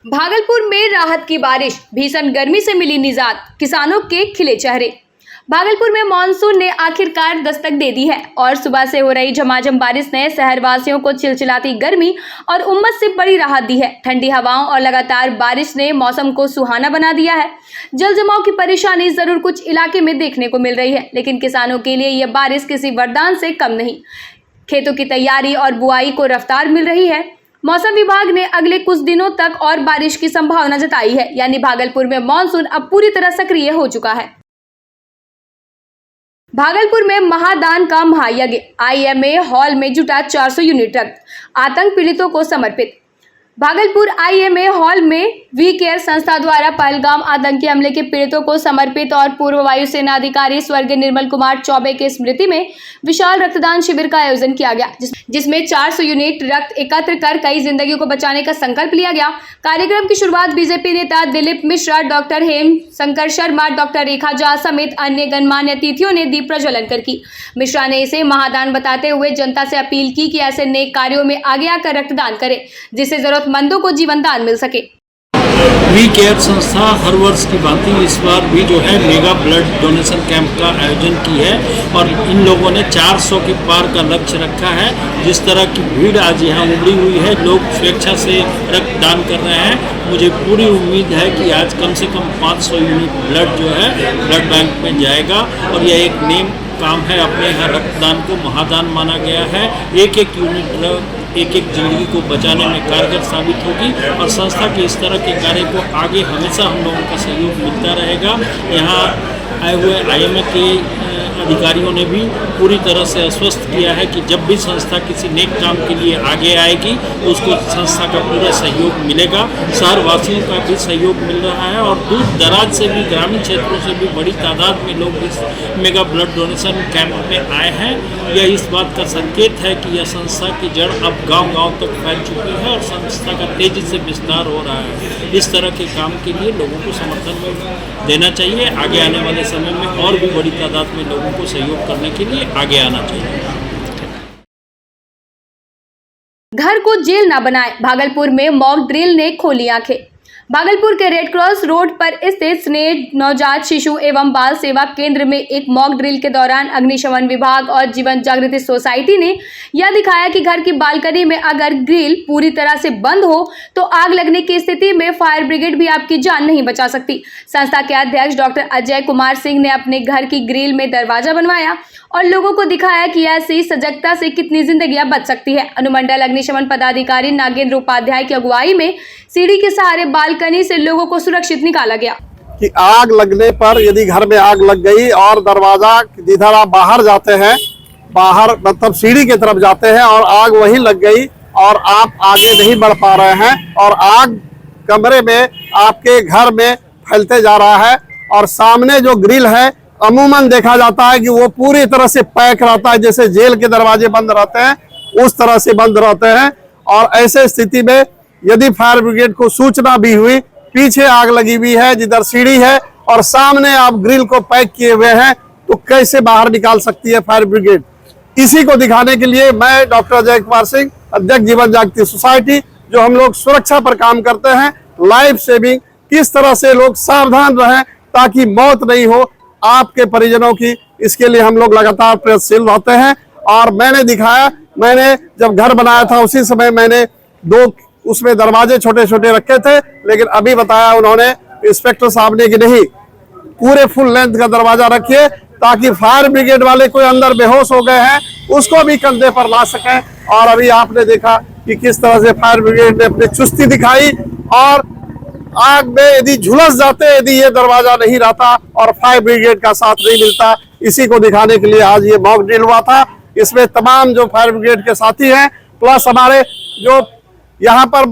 भागलपुर में राहत की बारिश, भीषण गर्मी से मिली निजात, किसानों के खिले चेहरे। भागलपुर में मानसून ने आखिरकार दस्तक दे दी है और सुबह से हो रही झमाझम बारिश ने शहरवासियों को चिलचिलाती गर्मी और उमस से बड़ी राहत दी है। ठंडी हवाओं और लगातार बारिश ने मौसम को सुहाना बना दिया है। जल जमाव की परेशानी जरूर कुछ इलाके में देखने को मिल रही है, लेकिन किसानों के लिए यह बारिश किसी वरदान से कम नहीं। खेतों की तैयारी और बुआई को रफ्तार मिल रही है। मौसम विभाग ने अगले कुछ दिनों तक और बारिश की संभावना जताई है, यानी भागलपुर में मानसून अब पूरी तरह सक्रिय हो चुका है। भागलपुर में महादान का महायज्ञ, IMA हॉल में जुटा 400 यूनिट रक्त, आतंक पीड़ितों को समर्पित। भागलपुर IMA हॉल में वी केयर संस्था द्वारा पहलगाम आतंकी हमले के पीड़ितों को समर्पित और पूर्व वायुसेना अधिकारी स्वर्गीय निर्मल कुमार चौबे के स्मृति में विशाल रक्तदान शिविर का आयोजन किया गया, जिसमें 400 यूनिट रक्त एकत्र कर कई जिंदगियों को बचाने का संकल्प लिया गया। कार्यक्रम की शुरुआत बीजेपी नेता दिलीप मिश्रा, डॉक्टर हेम शंकर शर्मा, डॉक्टर रेखा झा समेत अन्य गणमान्य अतिथियों ने दीप प्रज्वलन कर की। मिश्रा ने इसे महादान बताते हुए जनता से अपील की कि ऐसे नेक कार्यों में आगे आकर रक्तदान करें, जिससे जरूरतमंदों को जीवन दान मिल सके। वी केयर संस्था हर वर्ष की भांति इस बार भी जो है मेगा ब्लड डोनेशन कैंप का आयोजन की है और इन लोगों ने 400 के पार का लक्ष्य रखा है। जिस तरह की भीड़ आज यहाँ उमड़ी हुई है, लोग स्वेच्छा से रक्तदान कर रहे हैं। मुझे पूरी उम्मीद है कि आज कम से कम 500 यूनिट ब्लड जो है ब्लड बैंक में जाएगा और यह एक नेम काम है। अपने यहाँ रक्तदान को महादान माना गया है। एक एक यूनिट एक एक जिंदगी को बचाने में कारगर साबित होगी और संस्था के इस तरह के कार्य को आगे हमेशा हम लोगों का सहयोग मिलता रहेगा। यहाँ आए हुए IMA के अधिकारियों ने भी पूरी तरह से आश्वस्त किया है कि जब भी संस्था किसी नेक काम के लिए आगे आएगी तो उसको संस्था का पूरा सहयोग मिलेगा। शहरवासियों का भी सहयोग मिल रहा है और दूर दराज से भी, ग्रामीण क्षेत्रों से भी बड़ी तादाद में लोग इस मेगा ब्लड डोनेशन कैंप में आए हैं। यह इस बात का संकेत है कि यह संस्था की जड़ अब गांव-गांव तक फैल चुकी है और संस्था का तेजी से विस्तार हो रहा है। इस तरह के काम के लिए लोगों को समर्थन देना चाहिए। आगे आने वाले समय में और भी बड़ी तादाद में लोगों को सहयोग करने के लिए आगे आना चाहिए। घर को जेल ना बनाए, भागलपुर में मॉक ड्रिल ने खोली आंखें। भागलपुर के रेड क्रॉस रोड पर स्थित स्नेह नवजात शिशु एवं बाल सेवा केंद्र में एक मॉक ड्रिल के दौरान अग्निशमन विभाग और जीवन जागृति सोसाइटी ने यह दिखाया कि घर की बालकनी में अगर ग्रिल पूरी तरह से बंद हो तो आग लगने की स्थिति में फायर ब्रिगेड भी आपकी जान नहीं बचा सकती। संस्था के अध्यक्ष डॉक्टर अजय कुमार सिंह ने अपने घर की ग्रिल में दरवाजा बनवाया और लोगों को दिखाया कि ऐसी सजगता से कितनी जिंदगियां बच सकती है। अनुमंडल अग्निशमन पदाधिकारी नागेंद्र उपाध्याय की अगुवाई में सीढ़ी के सहारे बालकनी से लोगों को सुरक्षित निकाला गया। कि आग लगने पर यदि घर में आग लग गई और दरवाजा जिधर आप बाहर जाते हैं, बाहर मतलब सीढ़ी की तरफ जाते हैं और आग वहीं लग गई और आप आगे नहीं बढ़ पा रहे हैं और आग कमरे में आपके घर में फैलते जा रहा है और सामने जो ग्रिल है अमूमन देखा जाता है कि वो पूरी तरह से पैक रहता है, जैसे जेल के दरवाजे बंद रहते हैं उस तरह से बंद रहते हैं। और ऐसे स्थिति में यदि फायर ब्रिगेड को सूचना भी हुई, पीछे आग लगी हुई है जिधर सीढ़ी है और सामने आप ग्रिल को पैक किए हुए हैं, तो कैसे बाहर निकाल सकती है फायर ब्रिगेड। इसी को दिखाने के लिए मैं डॉक्टर अजय कुमार सिंह, अध्यक्ष जीवन जागृति सोसाइटी, जो हम लोग सुरक्षा पर काम करते हैं, लाइफ सेविंग, किस तरह से लोग सावधान रहें ताकि मौत नहीं हो आपके परिजनों की, इसके लिए हम लोग लगातार प्रयत्नशील रहते हैं। और मैंने दिखाया, मैंने जब घर बनाया था उसी समय मैंने 2 उसमें दरवाजे छोटे छोटे रखे थे, लेकिन अभी बताया उन्होंने इंस्पेक्टर साहब ने कि नहीं, पूरे फुल लेंथ का दरवाजा रखिए ताकि फायर ब्रिगेड वाले कोई अंदर बेहोश हो गए हैं उसको भी कंधे पर ला सकें। और अभी आपने देखा कि किस तरह से फायर ब्रिगेड ने अपनी चुस्ती दिखाई और आग में यदि झुलस जाते, यदि ये दरवाजा नहीं रहता और फायर ब्रिगेड का साथ नहीं मिलता, इसी को दिखाने के लिए आज ये मॉक ड्रिल हुआ था। इसमें तमाम जो फायर ब्रिगेड के साथी हैं प्लस हमारे जो यहाँ पर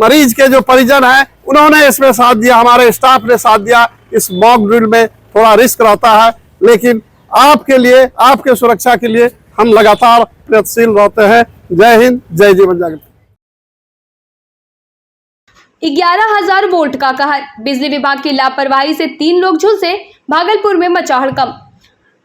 मरीज के जो परिजन हैं उन्होंने इसमें साथ दिया, हमारे स्टाफ ने साथ दिया। इस मॉक ड्रिल में थोड़ा रिस्क रहता है, लेकिन आपके लिए, आपके सुरक्षा के लिए हम लगातार प्रयत्नशील रहते हैं। जय हिंद, जय जीवन जागृति। 11,000 वोल्ट का कहर, बिजली विभाग की लापरवाही से 3 लोग झुलसे, भागलपुर में मचा हड़कंप।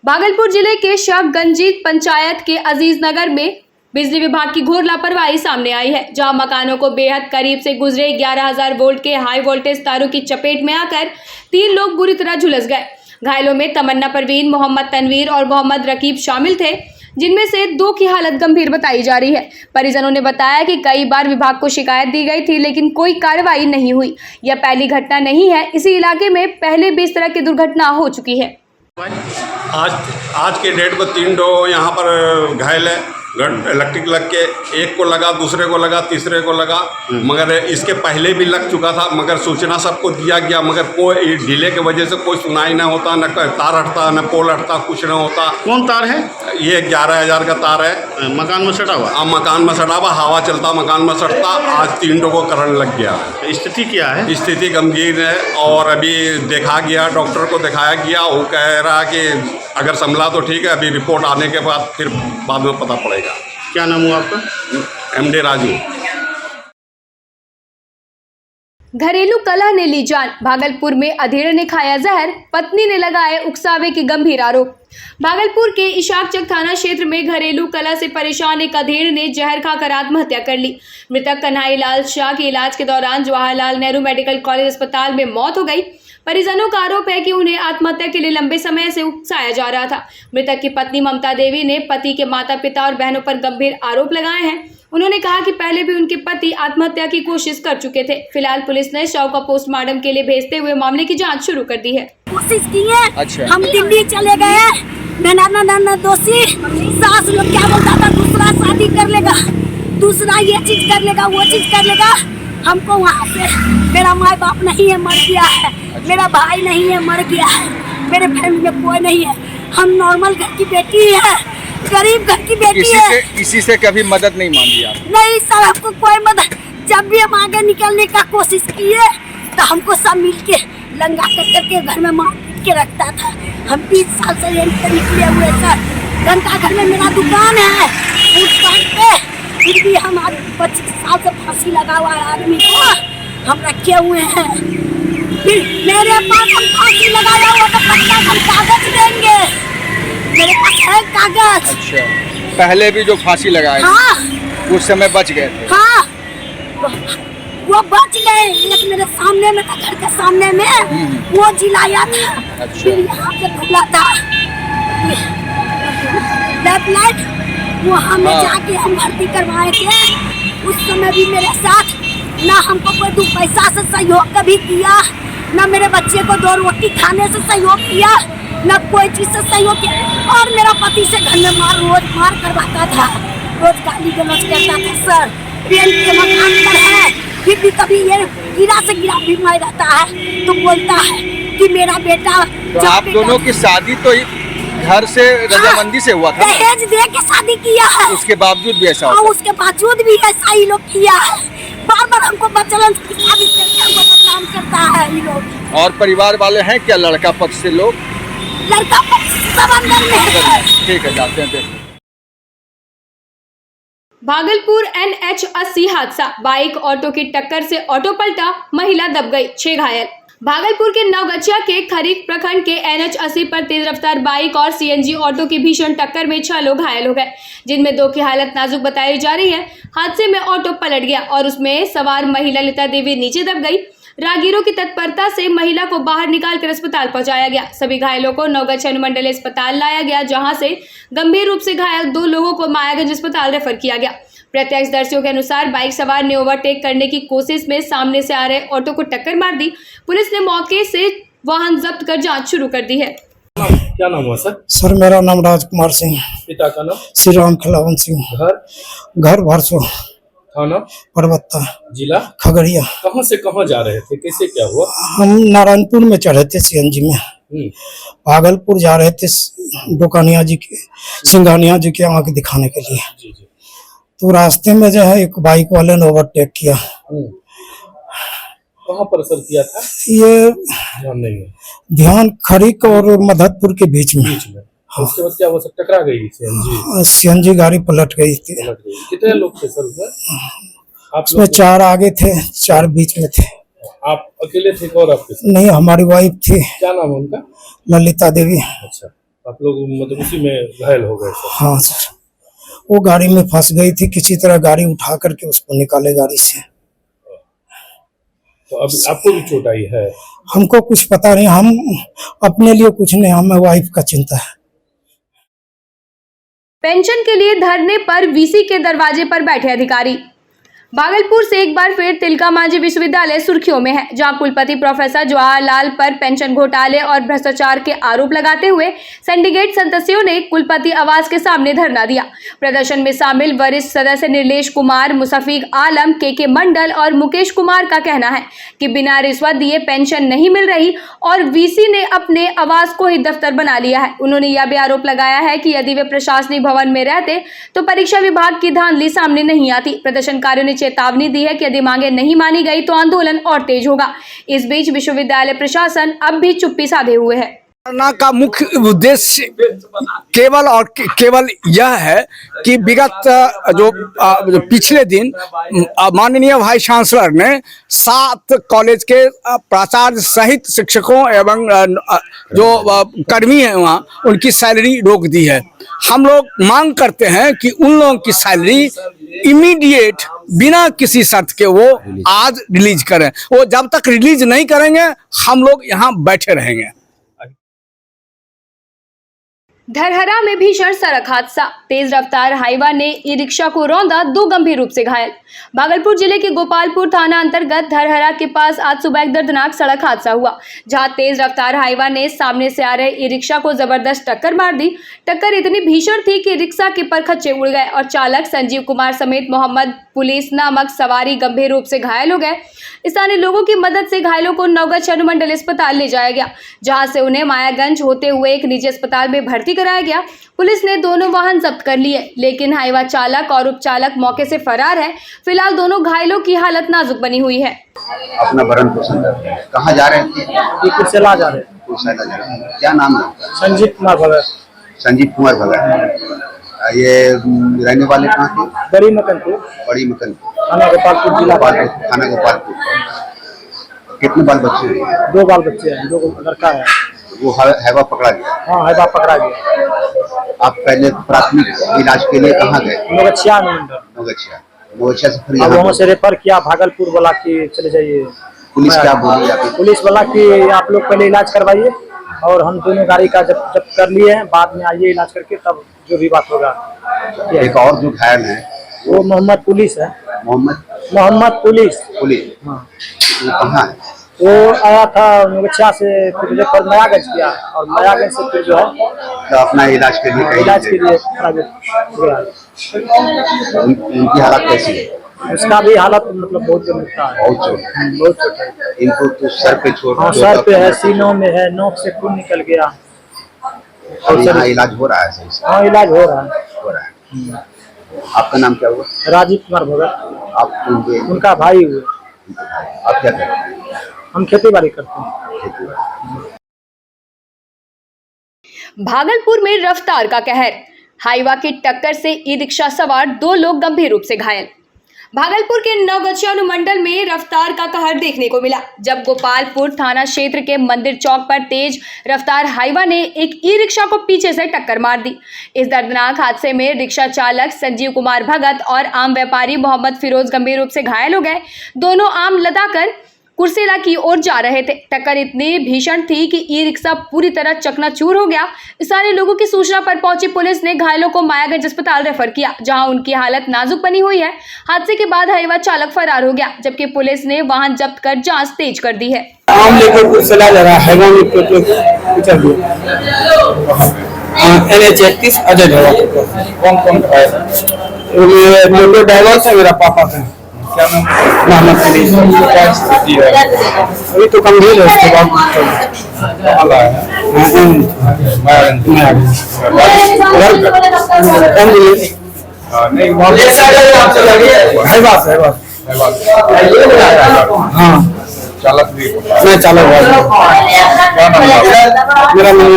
भागलपुर जिले के शाहगंजी पंचायत के अजीज नगर में बिजली विभाग की घोर लापरवाही सामने आई है, जहां मकानों को बेहद करीब से गुजरे 11,000 वोल्ट के हाई वोल्टेज तारों की चपेट में आकर 3 लोग बुरी तरह झुलस गए। घायलों में तमन्ना परवीन, मोहम्मद तनवीर और मोहम्मद रकीब शामिल थे, जिनमें से 2 की हालत गंभीर बताई जा रही है। परिजनों ने बताया कि कई बार विभाग को शिकायत दी गई थी, लेकिन कोई कार्रवाई नहीं हुई। यह पहली घटना नहीं है, इसी इलाके में पहले भी इस तरह की दुर्घटना हो चुकी है। आज के डेट में 3 लोग यहाँ पर घायल है। इलेक्ट्रिक लग के एक को लगा, दूसरे को लगा, तीसरे को लगा, मगर इसके पहले भी लग चुका था, मगर सूचना सबको दिया गया, मगर कोई डिले की वजह से कोई सुनाई ना होता, न तार हटता, न पोल हटता, कुछ ना होता। कौन तार है? ये 11,000 का तार है। मकान में सटा हुआ? हाँ, मकान में सटा हुआ, हवा चलता मकान में सटता। आज 3 लोगों को करंट लग गया है। स्थिति क्या है? स्थिति गंभीर है और अभी देखा गया, डॉक्टर को दिखाया गया, वो कह रहा कि अगर संभला तो ठीक है, अभी रिपोर्ट आने के बाद फिर बाद में पता पड़ेगा। क्या नाम हुआ आपका? MD राजू। घरेलू कलह ने ली जान, भागलपुर में अधेड़ ने खाया जहर, पत्नी ने लगाए उकसावे के गंभीर आरोप। भागलपुर के इशाकचक थाना क्षेत्र में घरेलू कलह से परेशान एक अधेड़ ने जहर खाकर आत्महत्या कर ली। मृतक कन्हई लाल शाह के इलाज के दौरान जवाहरलाल नेहरू मेडिकल कॉलेज अस्पताल में मौत हो गई। परिजनों का आरोप है कि उन्हें आत्महत्या के लिए लंबे समय से उकसाया जा रहा था। मृतक की पत्नी ममता देवी ने पति के माता पिता और बहनों पर गंभीर आरोप लगाए हैं। उन्होंने कहा कि पहले भी उनके पति आत्महत्या की कोशिश कर चुके थे। फिलहाल पुलिस ने शव का पोस्टमार्टम के लिए भेजते हुए मामले की जांच शुरू कर दी है। कोशिश की है। अच्छा। हम दिल्ली चले गए, मेरा दोषी सास लोग क्या बोलता था, दूसरा शादी कर लेगा, दूसरा ये चीज कर लेगा, वो चीज कर लेगा। हमको वहाँ से मेरा माँ बाप नहीं है, मर गया है। मेरा भाई नहीं है, मर गया है। मेरे फैमिली में कोई नहीं है। हम नॉर्मल घर की बेटी है, गरीब घर की बेटी है। किसी से कभी मदद नहीं मांगी आप? नहीं सर, हमको कोई मदद। जब भी हम आगे निकलने का कोशिश किए तो हमको सब मिल के लंगा करके घर में मार पीट के रखता था। हम 20 साल से यहीं निकले हुए सर। घंटा घर में मेरा दुकान है, उस दुकान पे फिर भी हम आज 25 साल से फांसी लगा हुआ है आदमी को हम रखे हुए हैं। फिर मेरे पास हम फांसी लगाया हुआ तो पक्का हम कागज देंगे, मेरे पास है कागज। अच्छा, पहले भी जो फांसी लगाए हाँ, उस समय बच गए थे? हाँ, वो बच गए, लेकिन मेरे सामने में था, घर के सामने में वो जिलाया था। अच्छा। फिर यहाँ पे खुला था लेफ्ट लाइट, वहाँ में जाके हम भर्ती करवाए थे। उस समय भी मेरे साथ ना हमको कोई 2 पैसा से सहयोग कभी किया, ना मेरे बच्चे को 2 रोटी खाने से सहयोग किया, ना कोई चीज से सहयोग किया। और मेरा पति से घर में रोज मार करवाता था, रोज गाली गलौज करता था सर। रेंट के मकान पर है, फिर भी कभी ये गिरा से गिरा भी मैं रहता है तो बोलता है कि मेरा बेटा। तो आप दोनों की शादी तो घर से रजामंदी से हुआ था? दहेज दे के शादी किया है। उसके बावजूद भी ऐसा हाँ, होता? उसके बावजूद भी ऐसा ही लोग किया है। बार बार हमको बचलन की शादी करके हमको बदनाम करता है ये लोग। और परिवार वाले हैं क्या लड़का पक्ष से लोग? लड़का पक्ष सब अंदर में है। ठीक है, जाते हैं देखते। भागलपुर NH 80 हादसा, बाइक ऑटो की टक्कर से ऑटो पलटा, महिला दब गई, 6 घायल। भागलपुर के नवगछिया के खरीक प्रखंड के NH 80 पर तेज रफ्तार बाइक और CNG ऑटो की भीषण टक्कर में 6 लोग घायल हो गए, जिनमें 2 की हालत नाजुक बताई जा रही है। हादसे में ऑटो पलट गया और उसमें सवार महिला ललिता देवी नीचे दब गई। राहगीरों की तत्परता से महिला को बाहर निकालकर अस्पताल पहुंचाया गया। सभी घायलों को नवगछिया अनुमंडलीय अस्पताल लाया गया, जहां से गंभीर रूप से घायल 2 लोगों को मायागंज अस्पताल रेफर किया गया। प्रत्यक्षदर्शियों के अनुसार बाइक सवार ने ओवरटेक करने की कोशिश में सामने से आ रहे ऑटो को टक्कर मार दी। पुलिस ने मौके से वाहन जब्त कर जांच शुरू कर दी है। क्या नाम हुआ सर? सर मेरा नाम राजकुमार सिंह, पिता का नाम? श्री राम खिलावन सिंह। घर भरसो, थाना? परबत्ता, जिला? खगड़िया। कहाँ से कहाँ जा रहे थे, कैसे क्या हुआ? हम नारायणपुर में चढ़े थे CNG में, भागलपुर जा रहे थे दुकानिया जी के, सिंघानिया जी के आँख दिखाने के लिए। जी जी। तो रास्ते में जो है एक बाइक वाले ने ओवरटेक किया। कहाँ पर असर किया था? ये ध्यान नहीं है। ध्यान खरीक और मधतपुर के बीच में। हाँ। उसके बाद क्या हुआ सर? टकरा गई CNG? CNG गाड़ी पलट गई थी। कितने लोग थे सर उसमें? आप उसमें 4 आगे थे, 4 बीच में थे। आप अकेले थे और आपके साथ? नहीं, हमारी वाइफ थी। क्या नाम है उनका? ललिता देवी। अच्छा, आप लोग मतलब उसी में घायल हो गए सर? हाँ सर, वो गाड़ी में फंस गई थी, किसी तरह गाड़ी उठा करके उसको निकाले गाड़ी से। तो अब आपको भी चोट आई है? हमको कुछ पता नहीं, हम अपने लिए कुछ नहीं, हमें वाइफ का चिंता है। पेंशन के लिए धरने पर वीसी के दरवाजे पर बैठे अधिकारी। भागलपुर से एक बार फिर तिलका मांझी विश्वविद्यालय सुर्खियों में है, जहां कुलपति प्रोफेसर जवाहरलाल पर पेंशन घोटाले और भ्रष्टाचार के आरोप लगाते हुए सिंडिकेट सदस्यों ने कुलपति आवास के सामने धरना दिया। प्रदर्शन में शामिल वरिष्ठ सदस्य नीलेश कुमार, मुशफिक आलम, के मंडल और मुकेश कुमार का कहना है कि बिना रिश्वत दिए पेंशन नहीं मिल रही और वीसी ने अपने आवास को ही दफ्तर बना लिया है। उन्होंने यह भी आरोप लगाया है कि यदि वे प्रशासनिक भवन में रहते तो परीक्षा विभाग की धांधली सामने नहीं आती। प्रदर्शनकारियों ने चेतावनी दी है कि यदि मांगे नहीं मानी गई तो आंदोलन और तेज होगा। इस बीच विश्वविद्यालय प्रशासन अब भी चुप्पी साधे हुए है। धरना का मुख्य उद्देश्य केवल और केवल यह है कि विगत जो पिछले दिन माननीय वाइस चांसलर ने 7 कॉलेज के प्राचार्य सहित शिक्षकों एवं जो कर्मी हैं वहाँ उनकी सैलरी रोक दी है। हम लोग मांग करते हैं कि उन लोगों की सैलरी इमीडिएट बिना किसी शर्त के वो आज रिलीज करें। वो जब तक रिलीज नहीं करेंगे हम लोग यहाँ बैठे रहेंगे। धरहरा में भीषण सड़क हादसा, तेज रफ्तार हाईवा ने ई रिक्शा को रौंदा, 2 गंभीर रूप से घायल। भागलपुर जिले के गोपालपुर थाना अंतर्गत धरहरा के पास आज सुबह एक दर्दनाक सड़क हादसा हुआ, जहां तेज रफ्तार हाईवा ने सामने से आ रहे ई रिक्शा को जबरदस्त टक्कर मार दी। टक्कर इतनी भीषण थी कि रिक्शा के परखच्चे उड़ गए और चालक संजीव कुमार समेत मोहम्मद पुलिस नामक सवारी गंभीर रूप से घायल हो गए। स्थानीय लोगों की मदद से घायलों को नवगढ़ अनुमंडल अस्पताल ले जाया गया, जहां से उन्हें मायागंज होते हुए एक निजी अस्पताल में भर्ती कराया गया। पुलिस ने दोनों वाहन जब्त कर लिए, लेकिन हाईवा चालक और उपचालक मौके से फरार है। फिलहाल दोनों घायलों की हालत नाजुक बनी हुई है। अपना भरण पोषण करते हैं। कहाँ जा रहे थे? कुर्सेला जा रहे थे। कुर्सेला जा रहे हैं। क्या नाम है? संजीव कुमार भगत। संजीव कुमार भगत। ये रहने वाले कहाँ थे? बड़ी मकनपुर। बड़ी मकनपुर, थाना गोपालपुर, जिला थाना गोपालपुर। कितने बाल बच्चे हैं? 2 बाल बच्चे हैं, 2 लड़का है। वो हैवा पकड़ा गया? हाँ, हैवा पकड़ा गया। आप पहले प्राथमिक इलाज के लिए कहाँ गए? नवगछिया अनुमंडल। नवगछिया से फिर वहाँ से रेफर किया भागलपुर, बोला कि चले जाइए। पुलिस क्या बोली? पुलिस बोला कि आप लोग पहले इलाज करवाइए और हम दोनों गाड़ी का जब कर लिए हैं, बाद में आइए इलाज करके, तब जो भी बात होगा। एक और जो घायल है वो मोहम्मद पुलिस है। मोहम्मद पुलिस। हाँ। वो कहाँ है? वो आया था नवगछिया से, फिर रेफर मायागंज किया और मायागंज से फिर जो है तो अपना इलाज के लिए प्राइवेट गया। उनकी हालत कैसी है? उसका भी हालत मतलब बहुत गंभीर है। बहुत चोट है। इनको तो सर पे चोट? हाँ, सर पे है, सीनों में है, नोक से खून निकल गया। और यहाँ इलाज हो रहा है सही से? हाँ, इलाज हो रहा है। आपका नाम क्या हुआ? राजीव कुमार भगत। आप उनका भाई हुए। आप क्या करते हैं? हम खेती बाड़ी करते हैं। भागलपुर में रफ्तार का कहर, हाईवा की टक्कर से ई रिक्शा सवार 2 लोग गंभीर रूप से घायल। भागलपुर के नवगछिया अनुमंडल में रफ्तार का कहर देखने को मिला, जब गोपालपुर थाना क्षेत्र के मंदिर चौक पर तेज रफ्तार हाईवा ने एक ई रिक्शा को पीछे से टक्कर मार दी। इस दर्दनाक हादसे में रिक्शा चालक संजीव कुमार भगत और आम व्यापारी मोहम्मद फिरोज गंभीर रूप से घायल हो गए। दोनों आम लदाकर कुर्सेला की ओर जा रहे थे। टक्कर इतनी भीषण थी कि ई रिक्शा पूरी तरह चकनाचूर हो गया। स्थानीय लोगों की सूचना पर पहुंची पुलिस ने घायलों को मायागंज अस्पताल रेफर किया, जहां उनकी हालत नाजुक बनी हुई है। हादसे के बाद हाईवा चालक फरार हो गया, जबकि पुलिस ने वाहन जब्त कर जांच तेज कर दी है। आम लेकर कुर्सेला जा रहा है, NH-31 अजय कौन ड्राइवर से मेरा पापा था। क्या नाम? मोहम्मद पुलिस। अभी तो गंभीर है, उसके बाद हाँ चालक भी मैं चालक मेरा नाम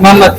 मोहम्मद।